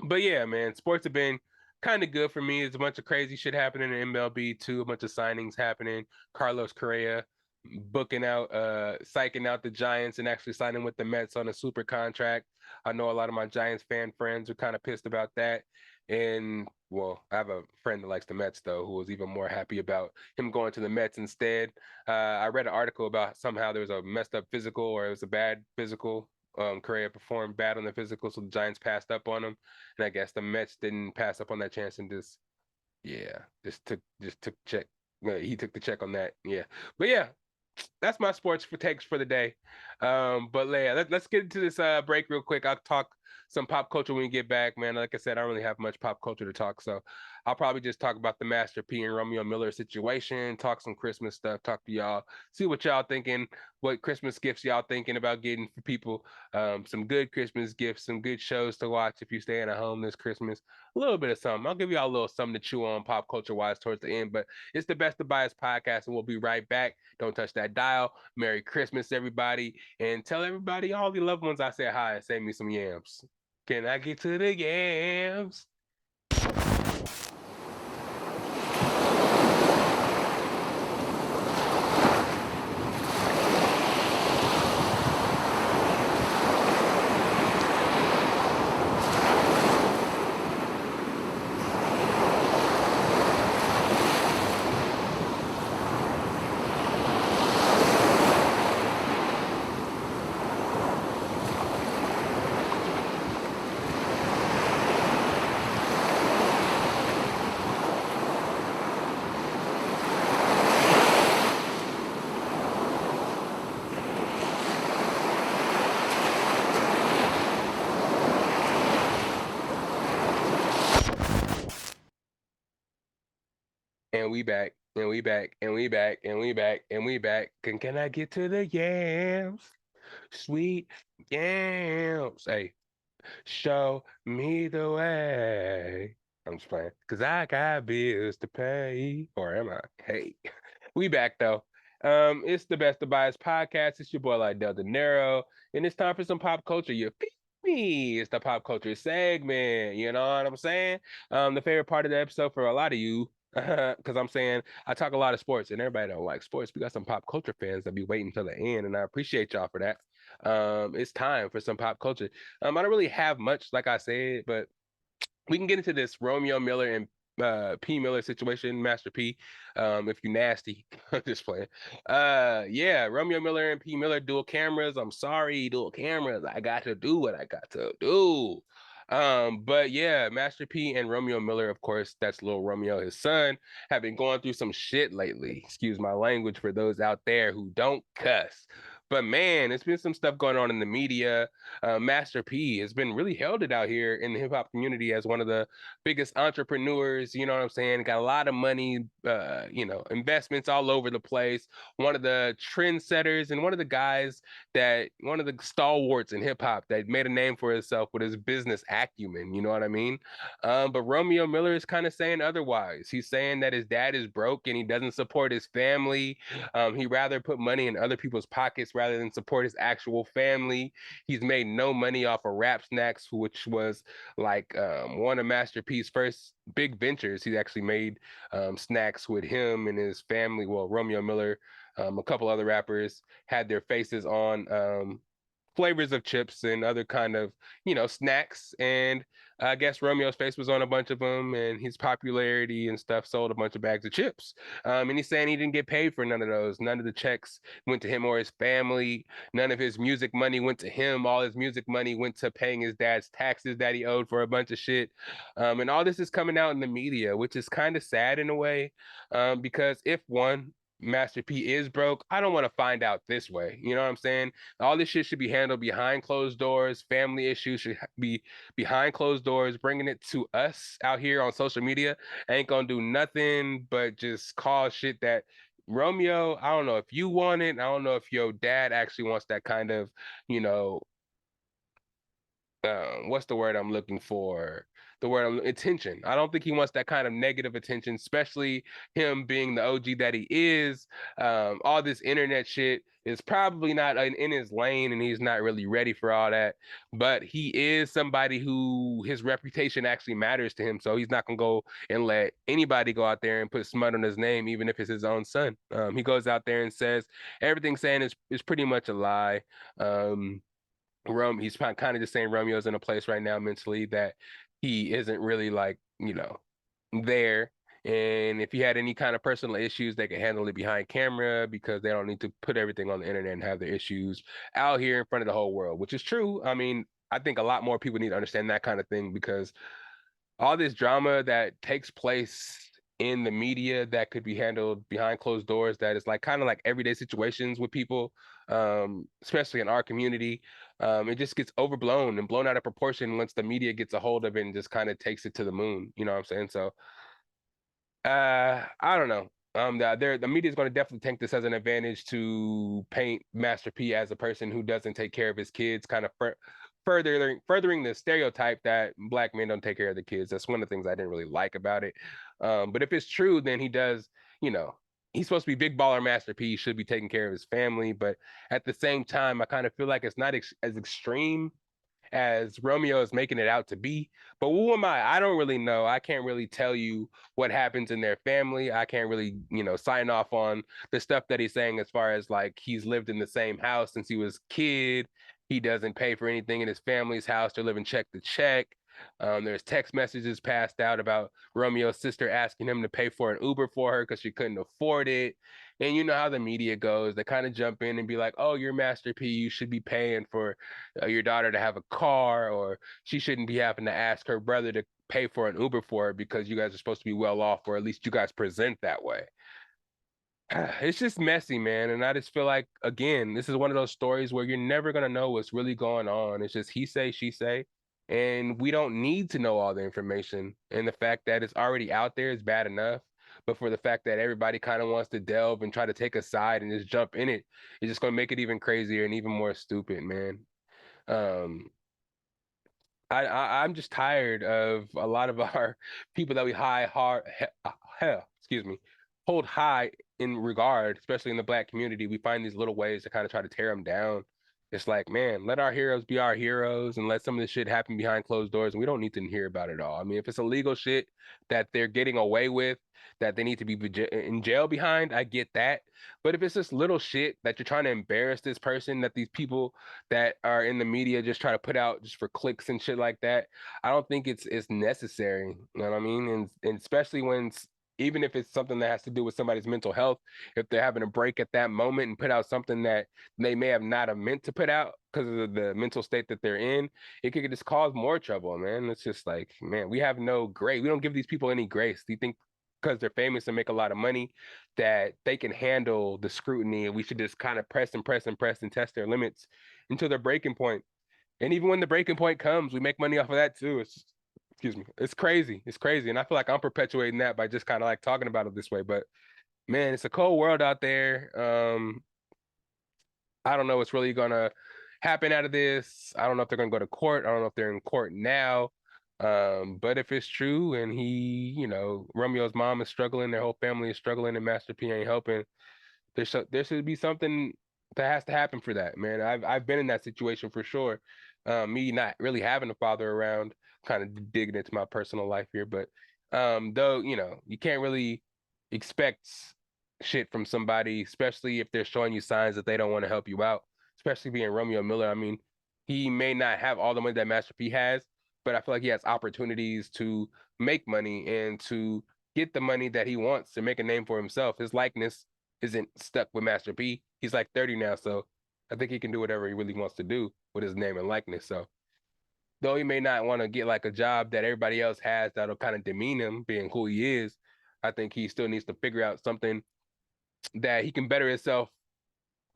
But yeah, man, sports have been kind of good for me. There's a bunch of crazy shit happening in MLB too, a bunch of signings happening. Carlos Correa psyching out the Giants and actually signing with the Mets on a super contract. I know a lot of my Giants fan friends are kind of pissed about that. And well, I have a friend that likes the Mets though, who was even more happy about him going to the Mets instead. I read an article about somehow there was a messed up physical, or it was a bad physical. Correa performed bad on the physical, so the Giants passed up on him, and I guess the Mets didn't pass up on that chance and just took check. He took the check on that. Yeah, but yeah, that's my sports for takes for the day. But yeah, let's get into this break real quick. I'll talk some pop culture when we get back, man. Like I said, I don't really have much pop culture to talk, so I'll probably just talk about the Master P and Romeo Miller situation, talk some Christmas stuff, talk to y'all, see what y'all thinking, what Christmas gifts y'all thinking about getting for people, some good Christmas gifts, some good shows to watch if you're staying at home this Christmas, a little bit of something. I'll give y'all a little something to chew on pop culture wise towards the end, but it's the Best of Bias podcast, and we'll be right back. Don't touch that dial. Merry Christmas, everybody, and tell everybody, all the loved ones, I said hi and save me some yams. Can I get to the yams? And we back, and we back, and we back, and we back, and we back. Can I get to the yams? Sweet yams. Hey, show me the way. I'm just playing, cause I got bills to pay. Or am I? Hey, we back though. It's the Best of Bias podcast. It's your boy Lydell Dinero, and it's time for some pop culture. You feel me? It's the pop culture segment. You know what I'm saying? The favorite part of the episode for a lot of you, because I'm saying I talk a lot of sports, and everybody don't like sports. We got some pop culture fans that be waiting till the end, and I appreciate y'all for that. It's time for some pop culture. I don't really have much, like I said, but we can get into this Romeo Miller and P Miller situation, Master P. If you nasty, I'm just playing. Yeah, Romeo Miller and P Miller dual cameras. I'm sorry, dual cameras. I got to do what I got to do. But yeah, Master P and Romeo Miller, of course, that's little Romeo, his son, have been going through some shit lately. Excuse my language for those out there who don't cuss. But man, it's been some stuff going on in the media. Master P has been really heralded out here in the hip hop community as one of the biggest entrepreneurs. You know what I'm saying? Got a lot of money, investments all over the place. One of the trendsetters and one of the guys one of the stalwarts in hip hop that made a name for himself with his business acumen. You know what I mean? But Romeo Miller is kind of saying otherwise. He's saying that his dad is broke and he doesn't support his family. He rather put money in other people's pockets rather than support his actual family. He's made no money off of Rap Snacks, which was like one of Master P's first big ventures. He actually made snacks with him and his family. Well, Romeo Miller, a couple other rappers had their faces on flavors of chips and other kind of snacks, and I guess Romeo's face was on a bunch of them, and his popularity and stuff sold a bunch of bags of chips. And he's saying he didn't get paid for none of those. None of the checks went to him or his family. None of his music money went to him. All his music money went to paying his dad's taxes that he owed for a bunch of shit. And all this is coming out in the media, which is kind of sad in a way, because if one, Master P is broke, I don't want to find out this way. You know what I'm saying? All this shit should be handled behind closed doors. Family issues should be behind closed doors. Bringing it to us out here on social media ain't gonna do nothing but just cause shit that Romeo, I don't know if you want it. I don't know if your dad actually wants that kind of, you know, what's the word I'm looking for? Attention. I don't think he wants that kind of negative attention, especially him being the OG that he is. All this internet shit is probably not in his lane, and he's not really ready for all that. But he is somebody who his reputation actually matters to him, so he's not gonna go and let anybody go out there and put smut on his name, even if it's his own son. He goes out there and says everything saying is pretty much a lie. He's kind of just saying Romeo's in a place right now mentally that he isn't really like, there. And if he had any kind of personal issues, they can handle it behind camera because they don't need to put everything on the internet and have their issues out here in front of the whole world, which is true. I mean, I think a lot more people need to understand that kind of thing because all this drama that takes place in the media that could be handled behind closed doors, that is like kind of like everyday situations with people, especially in our community, it just gets overblown and blown out of proportion once the media gets a hold of it and just kind of takes it to the moon. You know what I'm saying? So I don't know. The media is going to definitely take this as an advantage to paint Master P as a person who doesn't take care of his kids, kind of furthering the stereotype that black men don't take care of the kids. That's one of the things I didn't really like about it. But if it's true, then he does, he's supposed to be big baller Master P. He should be taking care of his family. But at the same time, I kind of feel like it's not as extreme as Romeo is making it out to be. But who am I? I don't really know. I can't really tell you what happens in their family. I can't really, sign off on the stuff that he's saying as far as like he's lived in the same house since he was a kid. He doesn't pay for anything in his family's house. They're living check to check. There's text messages passed out about Romeo's sister asking him to pay for an Uber for her because she couldn't afford it. And you know how the media goes. They kind of jump in and be like, oh, you're Master P. You should be paying for your daughter to have a car, or she shouldn't be having to ask her brother to pay for an Uber for her because you guys are supposed to be well off, or at least you guys present that way. It's just messy, man. And I just feel like, again, this is one of those stories where you're never going to know what's really going on. It's just he say, she say. And we don't need to know all the information. And the fact that it's already out there is bad enough. But for the fact that everybody kind of wants to delve and try to take a side and just jump in it, it's just going to make it even crazier and even more stupid, man. Um, I'm just tired of a lot of our people that we excuse me, hold high in regard, especially in the black community. We find these little ways to kind of try to tear them down. It's like, man, let our heroes be our heroes and let some of this shit happen behind closed doors. And we don't need to hear about it all. I mean, if it's illegal shit that they're getting away with, that they need to be in jail behind, I get that. But if it's this little shit that you're trying to embarrass this person, that these people that are in the media just try to put out just for clicks and shit like that, I don't think it's necessary. You know what I mean? And especially when even if it's something that has to do with somebody's mental health, if they're having a break at that moment and put out something that they may have not have meant to put out because of the mental state that they're in, it could just cause more trouble, man. It's just like, man, we have no grace. We don't give these people any grace. Do you think because they're famous and make a lot of money, that they can handle the scrutiny, and we should just kind of press and press and press and test their limits until their breaking point. And even when the breaking point comes, we make money off of that too. Excuse me, it's crazy. It's crazy. And I feel like I'm perpetuating that by just kind of like talking about it this way. But man, it's a cold world out there. I don't know what's really gonna happen out of this. I don't know if they're gonna go to court. I don't know if they're in court now. But if it's true and Romeo's mom is struggling, their whole family is struggling, and Master P ain't helping, there should be something that has to happen for that, man. I've been in that situation for sure. Me not really having a father around, kind of digging into my personal life here, but though you can't really expect shit from somebody, especially if they're showing you signs that they don't want to help you out. Especially being Romeo Miller. I mean, he may not have all the money that Master P has, but I feel like he has opportunities to make money and to get the money that he wants to make a name for himself. His likeness isn't stuck with Master P. He's like 30 now, so I think he can do whatever he really wants to do with his name and likeness. So though he may not want to get like a job that everybody else has that'll kind of demean him being who he is, I think he still needs to figure out something that he can better himself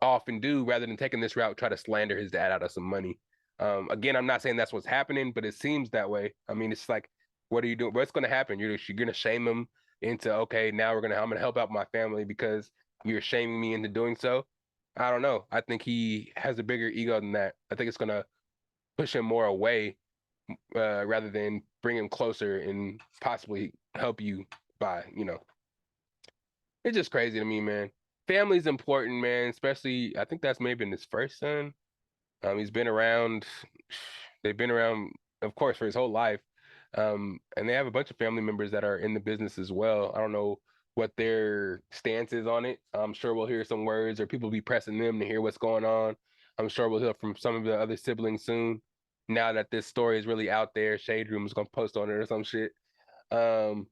off and do rather than taking this route, try to slander his dad out of some money. Again, I'm not saying that's what's happening, but it seems that way. I mean, it's like, what are you doing? What's going to happen? You're going to shame him into, okay, now I'm going to help out my family because you're shaming me into doing so. I don't know. I think he has a bigger ego than that. I think it's going to push him more away rather than bring him closer and possibly help you by, it's just crazy to me, man. Family's important, man. Especially, I think that's maybe been his first son. He's been around. They've been around, of course, for his whole life. And they have a bunch of family members that are in the business as well. I don't know what their stance is on it. I'm sure we'll hear some words, or people be pressing them to hear what's going on. I'm sure we'll hear from some of the other siblings soon. Now that this story is really out there, Shade Room is gonna post on it or some shit. Um,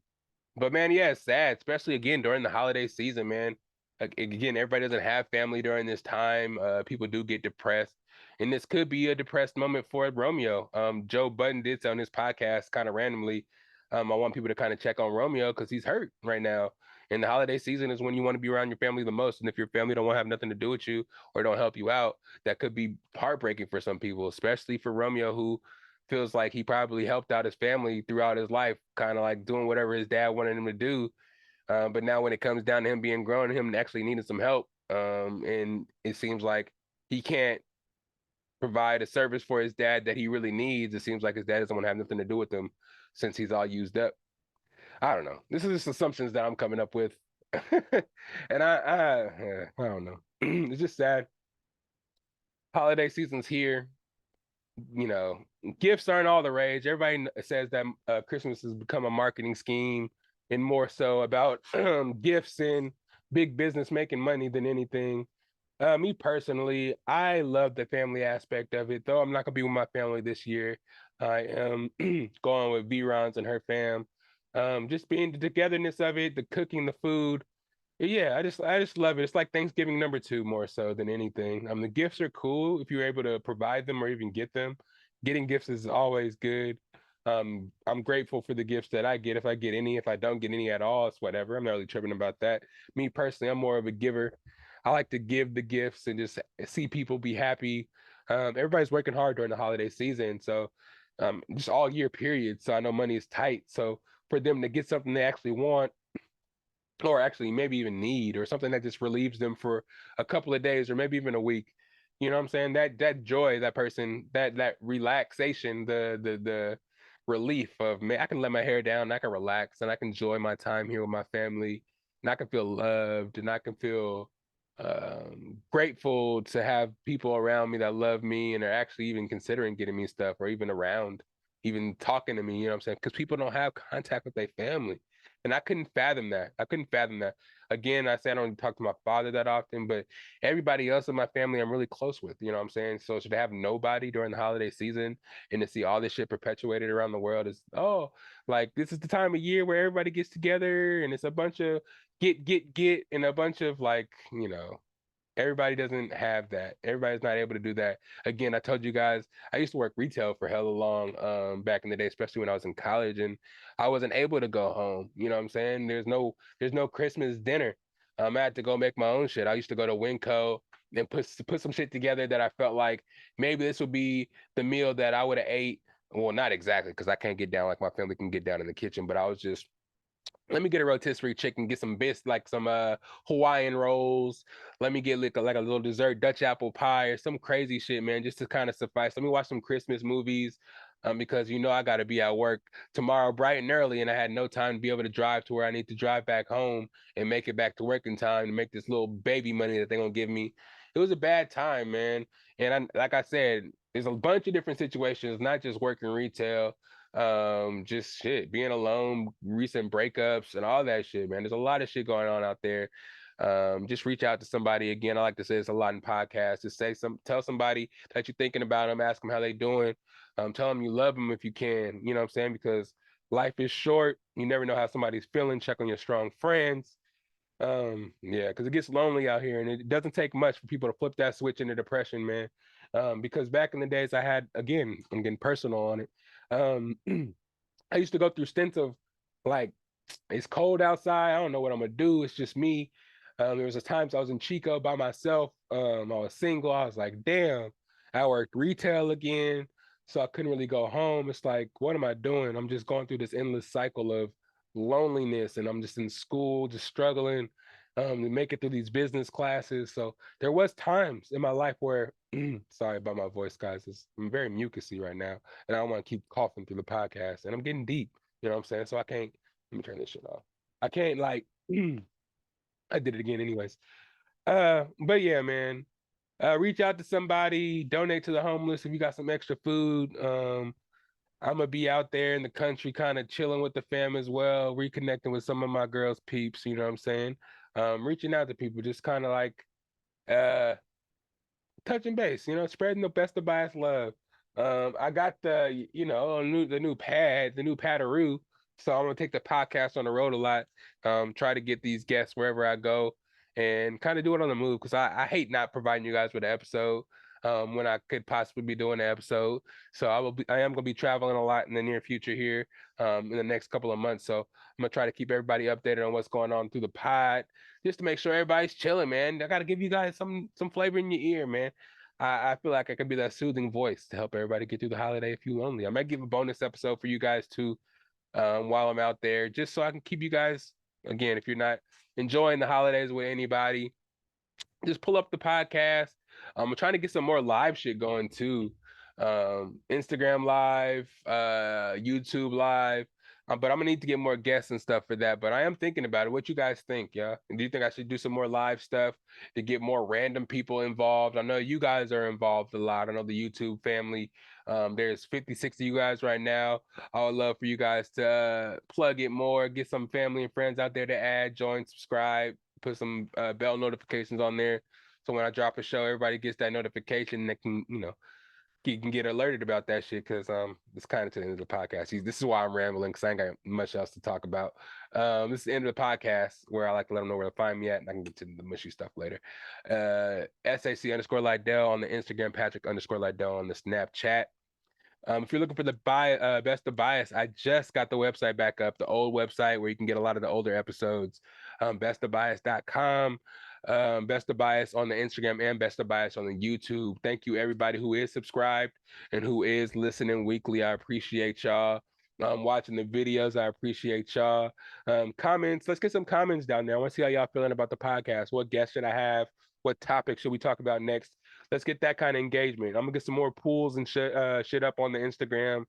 but man, yeah, it's sad, especially again during the holiday season, man. Like, again, everybody doesn't have family during this time. People do get depressed, and this could be a depressed moment for Romeo. Joe Budden did say on his podcast, kind of randomly, I want people to kind of check on Romeo because he's hurt right now. And the holiday season is when you want to be around your family the most. And if your family don't want to have nothing to do with you or don't help you out, that could be heartbreaking for some people, especially for Romeo, who feels like he probably helped out his family throughout his life, kind of like doing whatever his dad wanted him to do. But now when it comes down to him being grown and him actually needing some help, and it seems like he can't provide a service for his dad that he really needs. It seems like his dad doesn't want to have nothing to do with him since he's all used up. I don't know. This is just assumptions that I'm coming up with. And I don't know. It's just sad. Holiday season's here. You know, gifts aren't all the rage. Everybody says that Christmas has become a marketing scheme and more so about gifts and big business making money than anything. Me personally, I love the family aspect of it, though I'm not gonna be with my family this year. I am going with V-Rons and her fam. Just being the togetherness of it, the cooking, the food, yeah, I just love it. It's like Thanksgiving number two more so than anything. The gifts are cool if you're able to provide them or even get them. Getting gifts is always good. I'm grateful for the gifts that I get. If I get any, if I don't get any at all, it's whatever. I'm not really tripping about that. Me personally, I'm more of a giver. I like to give the gifts and just see people be happy. Everybody's working hard during the holiday season, so just all year period. So I know money is tight. So for them to get something they actually want or actually maybe even need or something that just relieves them for a couple of days or maybe even a week. You know what I'm saying? That joy, that person, that relaxation, the relief of, man, I can let my hair down, and I can relax and I can enjoy my time here with my family, and I can feel loved and I can feel grateful to have people around me that love me and are actually even considering getting me stuff or even around, even talking to me, you know what I'm saying? Because people don't have contact with their family. And I couldn't fathom that. I couldn't fathom that. Again, I say I don't talk to my father that often, but everybody else in my family I'm really close with, you know what I'm saying? So to have nobody during the holiday season and to see all this shit perpetuated around the world is, oh, like this is the time of year where everybody gets together and it's a bunch of get, and a bunch of like, Everybody doesn't have that. Everybody's not able to do that. Again, I told you guys I used to work retail for hella long back in the day, especially when I was in college, and I wasn't able to go home. You know what I'm saying? There's no Christmas dinner. I had to go make my own shit. I used to go to Winco and put some shit together that I felt like maybe this would be the meal that I would have ate. Well, not exactly because I can't get down like my family can get down in the kitchen, but I was just let me get a rotisserie chicken, get some bits like some Hawaiian rolls. Let me get like a little dessert, Dutch apple pie or some crazy shit, man, just to kind of suffice. Let me watch some Christmas movies. Because I got to be at work tomorrow bright and early, and I had no time to be able to drive to where I need to drive back home and make it back to work in time to make this little baby money that they're gonna give me. It was a bad time, man. And like I said, there's a bunch of different situations, not just working retail, just shit, being alone, recent breakups and all that shit, man. There's a lot of shit going on out there. Just reach out to somebody. Again, I like to say it's a lot in podcasts. Just tell somebody that you're thinking about them, ask them how they doing. Tell them you love them if you can. You know what I'm saying? Because life is short. You never know how somebody's feeling. Check on your strong friends. Yeah, because it gets lonely out here, and it doesn't take much for people to flip that switch into depression, man. Because back in the days, again, I'm getting personal on it. Um, I used to go through stints of like, it's cold outside. I don't know what I'm gonna do. It's just me. There was a times I was in Chico by myself. I was single. I was like, damn, I worked retail again, so I couldn't really go home. It's like, what am I doing? I'm just going through this endless cycle of loneliness, and I'm just in school, just struggling to make it through these business classes. So there was times in my life where, sorry about my voice, guys. I'm very mucusy right now, and I don't want to keep coughing through the podcast, and I'm getting deep. You know what I'm saying? So I can't. Let me turn this shit off. I can't like. I did it again, anyways. But yeah, man. Reach out to somebody, donate to the homeless if you got some extra food. I'm gonna be out there in the country, kind of chilling with the fam as well, reconnecting with some of my girls' peeps. You know what I'm saying? Reaching out to people, just kind of like uh touching base, spreading the best of bias love. I got the new pad, the new padaroo. So I'm gonna take the podcast on the road a lot. Try to get these guests wherever I go and kind of do it on the move because I hate not providing you guys with an episode when I could possibly be doing an episode. So I am gonna be traveling a lot in the near future here in the next couple of months. So I'm gonna try to keep everybody updated on what's going on through the pod, just to make sure everybody's chilling, man. I gotta give you guys some flavor in your ear, man. I feel like I can be that soothing voice to help everybody get through the holiday if you're lonely. I might give a bonus episode for you guys too while I'm out there, just so I can keep you guys, again, if you're not enjoying the holidays with anybody, just pull up the podcast. I'm trying to get some more live shit going too. Instagram live, YouTube live. But I'm gonna need to get more guests and stuff for that. But I am thinking about it. What you guys think, yeah? Do you think I should do some more live stuff to get more random people involved? I know you guys are involved a lot. I know the YouTube family. There's 50, 60 you guys right now. I would love for you guys to plug it more, get some family and friends out there to add, join, subscribe, put some bell notifications on there. So when I drop a show, everybody gets that notification and they can, you can get alerted about that shit because it's kind of to the end of the podcast. This is why I'm rambling because I ain't got much else to talk about. This is the end of the podcast where I like to let them know where to find me at, and I can get to the mushy stuff later. SAC_Lydell on the Instagram, Patrick_Lydell on the Snapchat. If you're looking for the best of bias, I just got the website back up, the old website where you can get a lot of the older episodes, bestofbias.com, Best of Bias on the Instagram and Best of Bias on the YouTube. Thank you everybody who is subscribed and who is listening weekly. I appreciate y'all. Watching the videos, I appreciate y'all. Comments, let's get some comments down there. I want to see how y'all feeling about the podcast. What guests should I have? What topic should we talk about next? Let's get that kind of engagement. I'm gonna get some more pools and shit up on the Instagram,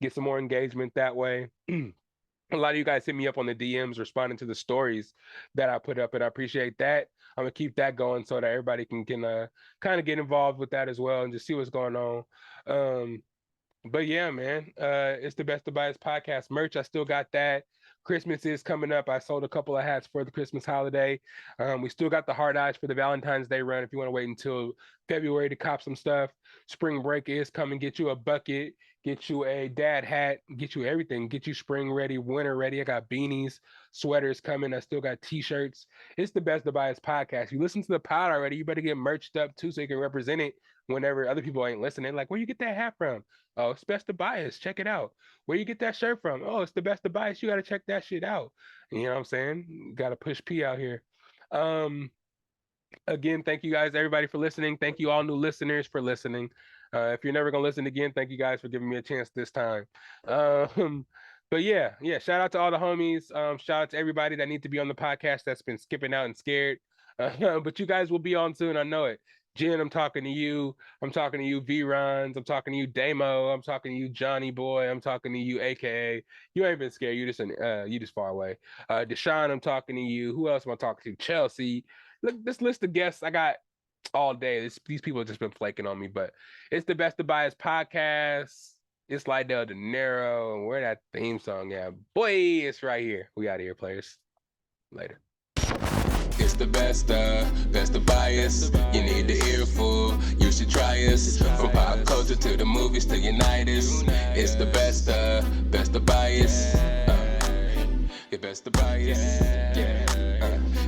get some more engagement that way. A lot of you guys hit me up on the DMs responding to the stories that I put up, and I appreciate that. I'm gonna keep that going so that everybody can kind of get involved with that as well and just see what's going on. But yeah, man, it's the Best of Bias podcast merch. I still got that. Christmas is coming up. I sold a couple of hats for the Christmas holiday. We still got the hard eyes for the Valentine's Day run if you want to wait until February to cop some stuff. Spring break is coming. Get you a bucket, Get you a dad hat, get you everything, get you spring ready, winter ready. I got beanies, sweaters coming. I still got t-shirts. It's the Best to Bias podcast. You listen to the pod already, you better get merched up too so you can represent it whenever other people ain't listening. Like, where you get that hat from? Oh, it's Best to Bias. Check it out. Where you get that shirt from? Oh, it's the Best to Bias. You got to check that shit out. You know what I'm saying? Got to push P out here. Again, thank you guys, everybody, for listening. Thank you all new listeners for listening. If you're never gonna listen again, thank you guys for giving me a chance this time. But yeah, shout out to all the homies. Shout out to everybody that need to be on the podcast that's been skipping out and scared. But you guys will be on soon, I know it. Jen, I'm talking to you. I'm talking to you, V-Rons. I'm talking to you, Damo. I'm talking to you, Johnny Boy. I'm talking to you, AKA. You ain't been scared. You just far away. Deshaun, I'm talking to you. Who else am I talking to? Chelsea. Look, this list of guests I got all day. These people have just been flaking on me, but it's the Best to Bias podcast. It's Lydell Dinero, and where that theme song at? Boy, it's right here. We out of here, players. Later. It's the best of bias. You need the earful, you should try us. From pop culture to the movies to unite us. It's the best of bias. Your best of bias. Yeah.